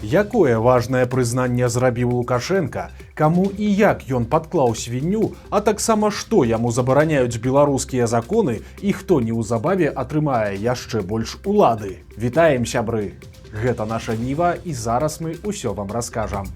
Якое важнае прызнанне зрабіў Лукашенко, каму і як ён падклаў свінню, а таксама што яму забараняюць беларускія законы і хто неўзабаве атрымае яшчэ больш улады. Вітаем, сябры! Гэта наша Ніва, і зараз мы ўсё вам раскажам.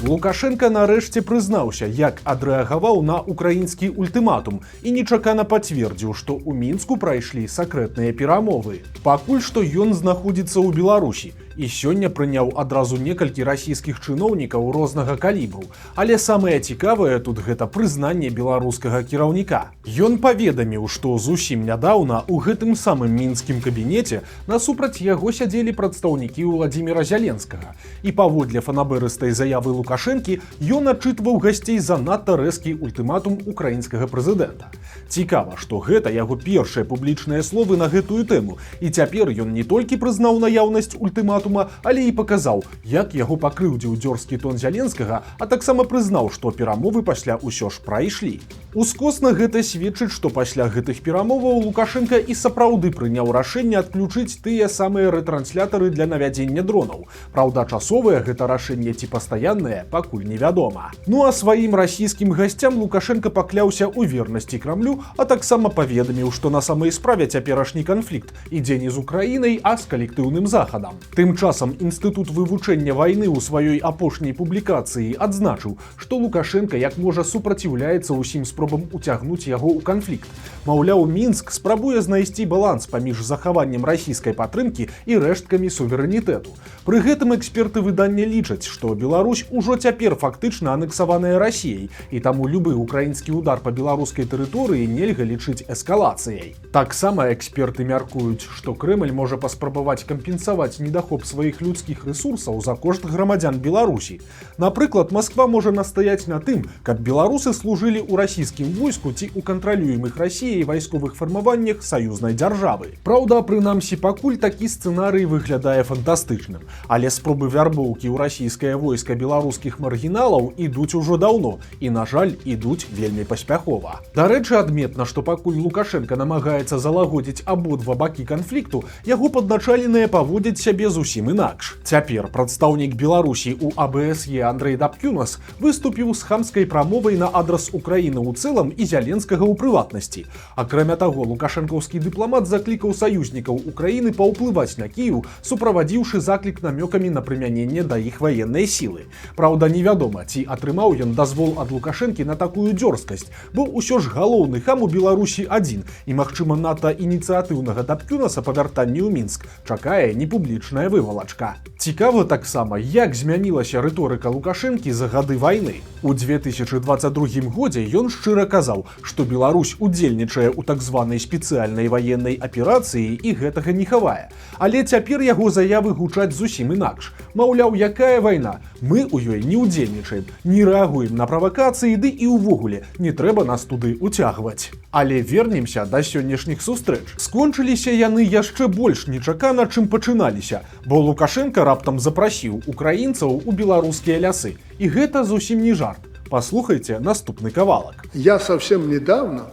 Лукашенко нарэшце прызнаўся, як адрэагаваў на украінскі ультыматум і нечакана пацвердзіў, што ў Мінску прайшлі сакрэтныя перамовы. Пакуль што ён знаходзіцца ў Беларусі і сёння прыняў адразу некалькі расійскіх чыноўнікаў рознага калібру. Але самае цікавае тут гэта прызнанне беларускага кіраўніка. Ён паведаміў, што зусім нядаўна ў гэтым самым мінскім кабінеце насупраць яго сядзелі прадстаўнікі Владзіміра Зяленскага. І паводле фанабэрыстай заявы Лукашэнкі ён адчытваў гасцей за надта рэзкі ультыматум украінскага прэзідэнта. Цікава, што гэта яго першыя публічныя словы на гэтую тэму, і цяпер ён не толькі прызнаў наяўнасць ультыматума, але і паказаў, як яго пакрыўдзіў дзёрзкі тон Зяленскага, а таксама прызнаў, што перамовы пасля ўсё ж прайшлі. Ускосна гэта сведчыць, што пасля гэтых перамоваў Лукашенко і сапраўды прыняў рашэнне адключыць тыя самыя рэтранслятары для навядзення дронаў. Праўда, часовае гэта рашэнне ці пастаяннае, пакуль невядома. Ну а сваім расійскім гасцям Лукашенко пакляўся ў вернасці Крамлю, а таксама паведаміў, што на самай справе цяперашні канфлікт ідзе не з Украінай, а з калектыўным захадам. Тым часам Інстытут вывучэння вайны ў сваёй апошняй публікацыі адзначыў, што Лукашенко як можа супраціўляецца ўсім спробам уцягнуць яго ў канфлікт. Маўляў, Мінск спрабуе знайсці баланс паміж захаваннем расійскай падтрымкі і рэшткамі суверэнітэту. Пры гэтым эксперты выдання лічаць, што Беларусь ужо цяпер фактычна анексаваная Расіяй, і таму любы украінскі удар па беларускай тэрыторыі нельга лічыць эскалацыяй. Таксама эксперты мяркуюць, што Крэмль можа паспрабаваць кампенсаваць недахоп сваіх людскіх рэсурсаў за кошт грамадзян Беларусі. Напрыклад, Масква можа настаяць на тым, каб беларусы служылі ў расійскім войску ці ў кантралюемых Расіяй вайсковых фармаваннях саюзнай дзяржавы. Праўда, прынамсі, пакуль такі сцэнарый выглядае фантастычным. Але спробы вярбоўкі ў расійскае войска беларускіх маргіналаў ідуць ужо даўно і, на жаль, ідуць вельмі паспяхова. Дарэчы, адметна, што пакуль Лукашенко намагаецца залагодзіць абодва бакі канфлікту, яго падначаленыя паводзяць сябе зусім інакш. Цяпер прадстаўнік Беларусі ў АБСЕ Андрэй Дабкюнас выступіў з хамскай прамовай на адрас Украіны ў цэлым і Зяленскага ў прыватнасці. Акрамя таго, лукашэнкаўскі дыпламат заклікаў саюзнікаў Украіны паўплываць на Кіеў, суправадзіўшы заклік намёкамі на прымяненне да іх ваеннай сілы. Праўда, невядома, ці атрымаў ён дазвол ад Лукашэнкі на такую дзёрзкасць, бо ўсё ж галоўны хам у Беларусі адзін, і, магчыма, надта ініцыятыўнага Дабкюнаса па вяртанні ў Мінск чакае непублічная вывалачка. Цікава таксама, як змянілася рыторыка Лукашэнкі за гады вайны. У 2022 годзе ён шчыра казаў, што Беларусь удзельнічае ў так званай спецыяльнай ваеннай аперацыі і гэтага не хавае. Але цяпер яго заявы гучаць зусім інакш. Маўляў, якая вайна? Мы ў ёй не ўдзельнічаем, не рэагуем на правакацыі, ды і ўвогуле не трэба нас туды уцягваць. Але вернемся да сённяшніх сустрэч. Скончыліся яны яшчэ больш нечакана, чым пачыналіся, бо Лукашенко раптам запрасіў украінцаў у беларускія лясы. І гэта зусім не жарт. Послухайте наступный кавалок. Я совсем недавно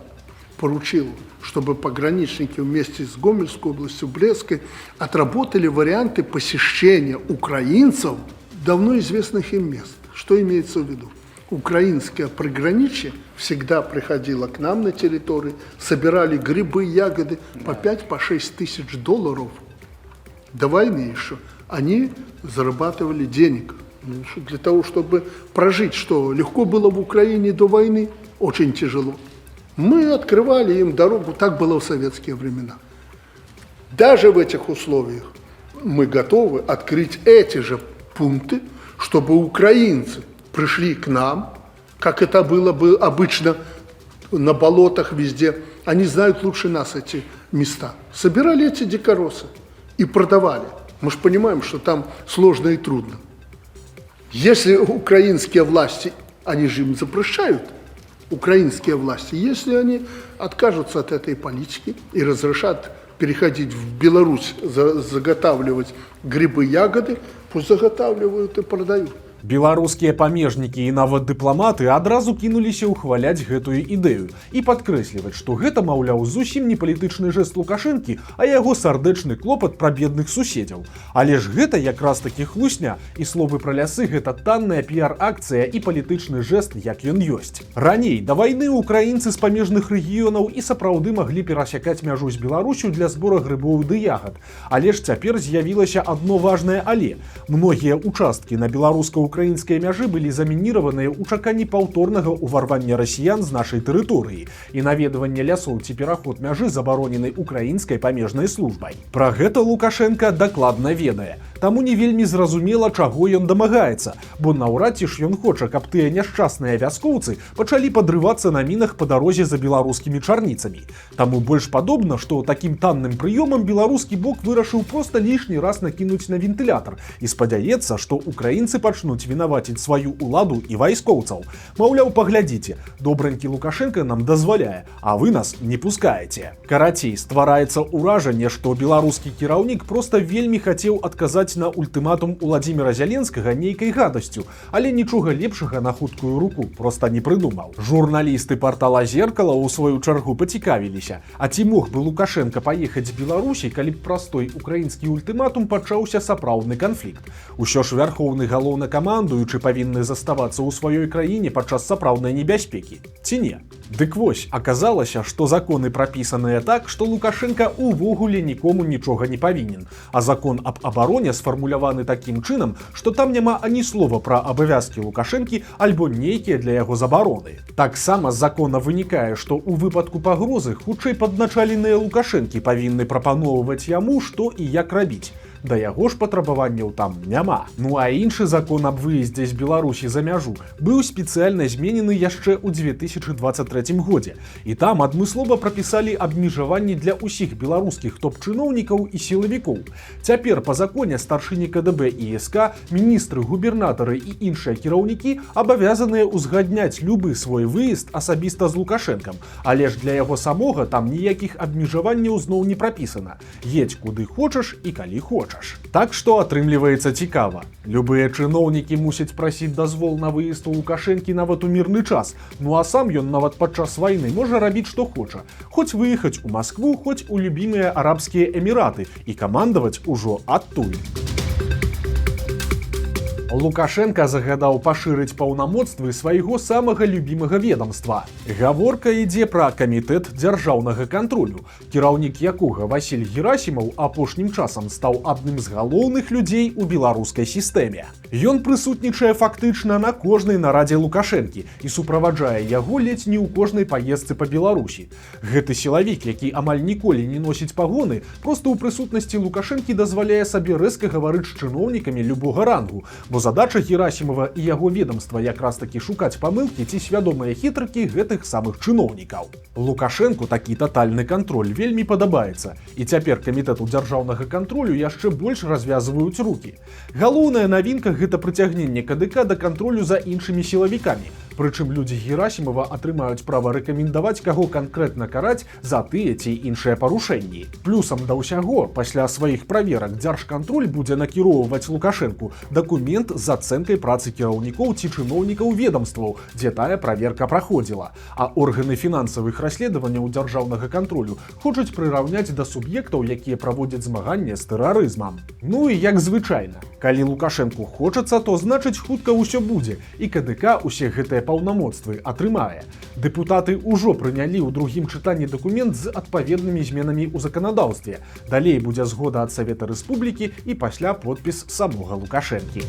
поручил, чтобы пограничники вместе с Гомельской областью, Брестской, отработали варианты посещения украинцев давно известных им мест. Что имеется в виду? Украинское приграничье всегда приходило к нам на территорию, собирали грибы, ягоды по 5-6 тысяч долларов. До войны еще они зарабатывали денег. Для того, чтобы прожить, что легко было в Украине до войны, очень тяжело. Мы открывали им дорогу, так было в советские времена. Даже в этих условиях мы готовы открыть эти же пункты, чтобы украинцы пришли к нам, как это было бы обычно на болотах везде. Они знают лучше нас эти места. Собирали эти дикоросы и продавали. Мы же понимаем, что там сложно и трудно. Если украинские власти, они же им запрещают, украинские власти, если они откажутся от этой политики и разрешат переходить в Беларусь, заготавливать грибы, ягоды, пусть заготавливают и продают. Беларускія памежнікі і нават дыпламаты адразу кінуліся ўхваляць гэтую ідэю і падкрэсліваць, што гэта, маўляў, зусім не палітычны жэст Лукашэнкі, а яго сардэчны клопат пра бедных суседзяў. Але ж гэта якраз такі хлусня, і словы пра лясы гэта танная піар-акцыя і палітычны жэст, як ён ёсць. Раней, да вайны, украінцы з памежных рэгіёнаў і сапраўды маглі перасякаць мяжу з Беларусю для збора грыбоў ды ягад. Але ж цяпер з'явілася адно важнае але. Многія участкі на беларуска-украінскай мяжы былі замініраваныя ў чаканні паўторнага ўварвання расіян з нашай тэрыторыі і наведвання лясоў ці пераход мяжы забароненай украінскай памежнай службай. Пра гэта Лукашенка дакладна ведае. Таму не вельмі зразумела, чаго ён дамагаецца, бо наўрад ці ж ён хоча, каб тыя няшчасныя вяскоўцы пачалі падрывацца на мінах па дарозе за беларускімі чарніцамі. Таму больш падобна, што такім танным прыёмам беларускі бок вырашыў проста лішні раз накінуць на вентылятар і спадзяецца, што украінцы пачнуць вінаваціць сваю ўладу і вайскоўцаў. Маўляў, паглядзіце, добранькі Лукашенка нам дазваляе, а вы нас не пускаеце. Карацей, ствараецца ўражанне, што беларускі кіраўнік проста вельмі хацеў адказаць на ультыматум Уладзіміра Зяленскага нейкай гадасцю, але нічога лепшага на хуткую руку проста не прыдумаў. Журналісты партала «Зеркала» ў сваю чаргу пацікавіліся, а ці мог бы Лукашенка паехаць з Беларусі, калі б праз той украінскі ультыматум пачаўся сапраўдны канфлікт. Усё ж вярхоўны галоўнакамандуючы павінны заставацца ў сваёй краіне падчас сапраўднай небяспекі. Ці не? Дык вось, аказалася, што законы прапісаныя так, што Лукашенка ўвогуле нікому нічога не павінен, а закон аб абароне сфармуляваны такім чынам, што там няма ані слова пра абавязкі Лукашэнкі альбо нейкія для яго забароны. Таксама з закона вынікае, што ў выпадку пагрозы хутчэй падначаленыя Лукашэнкі павінны прапаноўваць яму, што і як рабіць. Да яго ж патрабаванняў там няма. Ну а іншы закон аб выездзе з Беларусі за мяжу быў спецыяльна зменены яшчэ ў 2023 годзе. І там адмыслова прапісалі абмежаванні для ўсіх беларускіх топ-чыноўнікаў і сілавікоў. Цяпер па законе старшыні КДБ і СК, міністры, губернатары і іншыя кіраўнікі абавязаныя ўзгадняць любы свой выезд асабіста з Лукашэнкам. Але ж для яго самога там ніякіх абмежаванняў зноў не прапісана. Едзь куды хочаш і калі хочаш. Так што атрымліваецца цікава. Любыя чыноўнікі мусяць прасіць дазвол на выезд у Лукашэнкі нават у мірны час, ну а сам ён нават падчас вайны можа рабіць што хоча. Хоць выехаць у Маскву, хоць у любімыя арабскія эміраты і камандаваць ужо адтуль. Лукашенка загадаў пашырыць паўнамоцтвы свайго самага любімага ведамства. Гаворка ідзе пра камітэт дзяржаўнага кантролю, кіраўнік якога Васіль Герасімаў апошнім часам стаў адным з галоўных людзей у беларускай сістэме. Ён прысутнічае фактычна на кожнай нарадзе Лукашэнкі і суправаджае яго ледзь не ў кожнай паездцы па Беларусі. Гэты сілавік, які амаль ніколі не носіць пагоны, проста ў прысутнасці Лукашэнкі дазваляе сабе рэзка гаварыць з чыноўнікамі любога рангу, бо задача Герасімова і яго ведамства якраз такі шукаць памылкі ці свядомыя хітрыкі гэтых самых чыноўнікаў. Лукашэнку такі татальны кантроль вельмі падабаецца, і цяпер камітэту дзяржаўнага кантролю яшчэ больш развязваюць рукі. Галоўная навінка — гэта прыцягненне КДК да кантролю за іншымі сілавікамі. Прычым людзі Герасімова атрымаюць права рэкамендаваць, каго канкрэтна караць за тыя ці іншыя парушэнні. Плюсам да ўсяго, пасля сваіх праверак дзяржкантроль будзе накіроўваць Лукашэнку дакумент з ацэнкай працы кіраўнікоў ці чыноўнікаў ведамстваў, дзе тая праверка праходзіла. А органы фінансавых расследаванняў дзяржаўнага кантролю хочуць прыраўняць да суб'ектаў, якія праводзяць змаганне з тэрарызмам. Ну і як звычайна, калі Лукашэнку хочацца, то значыць хутка ўсё будзе, і КДК усе гэтыя паўнамоцтвы атрымае. Дэпутаты ўжо прынялі ў другім чытанні дакумент з адпаведнымі зменамі ў заканадаўстве. Далей будзе згода ад Савета Рэспублікі і пасля подпіс самога Лукашэнкі.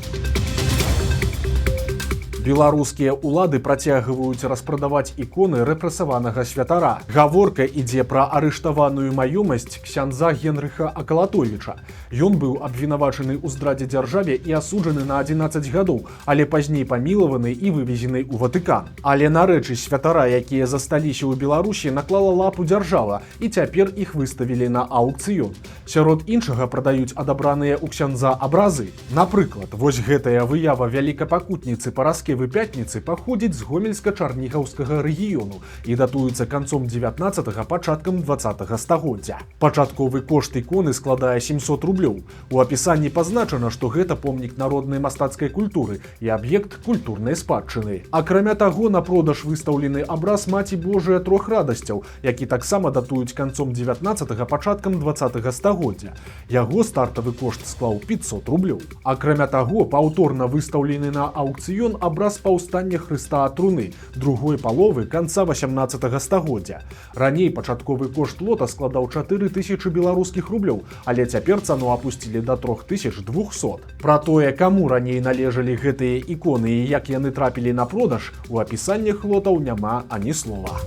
Беларускія ўлады працягваюць распрадаваць іконы рэпрэсаванага святара. Гаворка ідзе пра арыштаваную маёмасць ксяндза Генрыха Акалатовіча. Ён быў абвінавачаны ў здрадзе дзяржаве і асуджаны на 11 гадоў, але пазней памілаваны і вывезены ў Ватыкан. Але на рэчы святара, якія засталіся ў Беларусі, наклала лапу дзяржава, і цяпер іх выставілі на аўкцыён. Сярод іншага прадаюць адабраныя ў ксяндза абразы. Напрыклад, вось гэтая выява вялікапакутніцы Параскевы Параскевы Пятніцы паходзіць з гомельска-чарнігаўскага рэгіёну і датуецца канцом 19-га, пачаткам 20-га стагоддзя. Пачатковы кошт іконы складае 700 рублёў. У апісанні пазначана, што гэта помнік народнай мастацкай культуры і аб'ект культурнай спадчыны. Акрамя таго, на продаж выстаўлены абраз Маці Божыя трох радасцяў, які таксама датуюць канцом 19-га, пачаткам 20-га стагоддзя. Яго стартавы кошт склаў 500 рублёў. Акрамя таго, паўторна выстаўлены на аўкцыён абраз паўстання Хрыста ад труны другой паловы канца 18-га стагоддзя. Раней пачатковы кошт лота складаў 4000 беларускіх рублёў, але цяпер цану апусцілі да 3200. Пра тое, каму раней належалі гэтыя іконы і як яны трапілі на продаж, у апісаннях лотаў няма ані слова.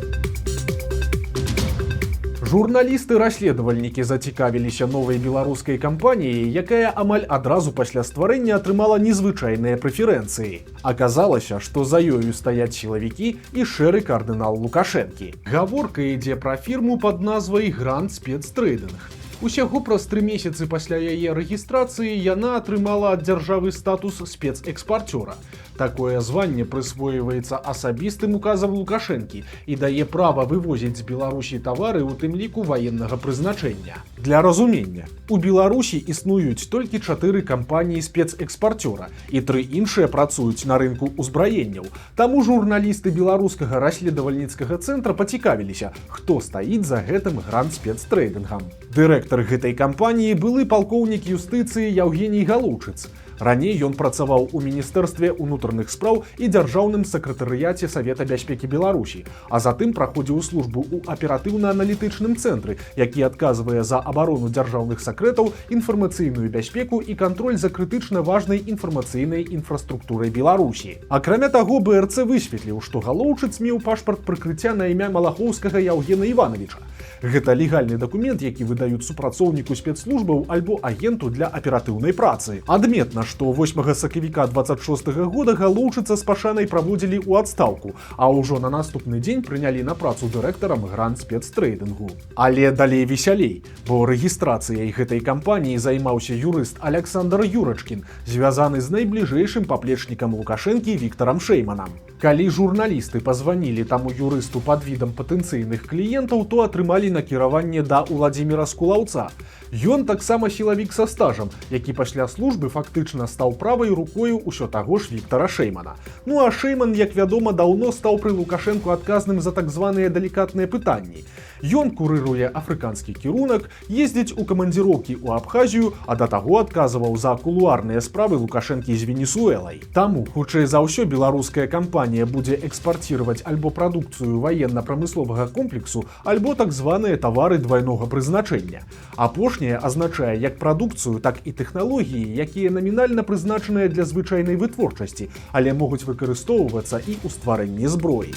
Журналісты-расследавальнікі зацікавіліся новай беларускай кампаніяй, якая амаль адразу пасля стварэння атрымала незвычайныя прэферэнцыі. Аказалася, што за ёю стаяць сілавікі і шэры кардынал Лукашэнкі. Гаворка ідзе пра фірму пад назвай Гранд Спецтрейдинг. Усяго праз 3 месяцы пасля яе рэгістрацыі яна атрымала ад дзяржавы статус спецэкспарцёра. Такое званне прысвойваецца асабістым указам Лукашэнкі і дае права вывозіць з Беларусі тавары, у тым ліку ваеннага прызначэння. Для разумення, у Беларусі існуюць толькі 4 кампаніі спецэкспарцёра, і 3 іншыя працуюць на рынку ўзбраенняў. Таму журналісты беларускага расследавальніцкага цэнтра пацікавіліся, хто стаіць за гэтым Гранд Спецтрейдингам. Дырэктар гэтай кампаніі былы палкоўнік юстыцыі Яўгеній Галоўчыц. Раней ён працаваў у Міністэрстве ўнутраных спраў і дзяржаўным сакратарыяце Савета бяспекі Беларусі, а затым праходзіў службу ў аператыўна-аналітычным цэнтры, які адказвае за абарону дзяржаўных сакрэтаў, інфармацыйную бяспеку і кантроль за крытычна важнай інфармацыйнай інфраструктурай Беларусі. Акрамя таго, БРЦ высветліў, што Галоўчыц меў пашпарт прыкрыцця на імя Малахоўскага Яўгена Івановича. Гэта легальны дакумент, які выдаюць супрацоўніку спецслужбаў альбо агенту для аператыўнай працы. Адметна, што 8 сакавіка 26-го года Галоўчыца з пашанай праводзілі ў адстаўку, а ўжо на наступны дзень прынялі на працу дырэктарам Гранд Спецтрейдингу. Але далей весялей, бо рэгістрацыяй гэтай кампаніі займаўся юрыст Александр Юрачкін, звязаны з найбліжэйшым паплечнікам Лукашэнкі Віктарам Шэйманам. Калі журналісты пазванілі таму юрысту пад відам патэнцыйных кліентаў, то атрымалі накіраванне да Уладзіміра Скулаўца. Ён таксама сілавік са стажам, які пасля службы фактычна стаў правай рукою ўсё таго ж Віктара Шэймана. Ну а Шэйман, як вядома, даўно стаў пры Лукашэнку адказным за так званыя далікатныя пытанні. Ён курыруе афрыканскі кірунак, ездзіць у камандзіроўкі ў Абхазію, а да таго адказваў за кулуарныя справы Лукашэнкі з Венесуэлай. Таму, хутчэй за ўсё, беларуская кампанія будзе экспарціваць альбо прадукцыю ваенна-прамысловага комплексу, альбо так званыя тавары двайнога прызначэння. Апошняе азначае як прадукцыю, так і тэхналогіі, якія намінальна прызначаныя для звычайнай вытворчасці, але могуць выкарыстоўвацца і ў стварэнні зброі.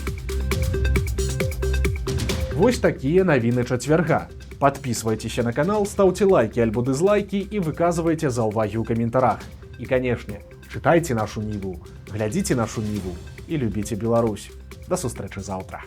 Вось такія навіны чацвярга. Подписывайтесь на канал, ставьте лайки альбо дизлайки и выказывайте заўвагі ў каментарах. И, конечно, читайте нашу Ниву, глядите нашу Ниву и любите Беларусь. До сустрэчы заўтра.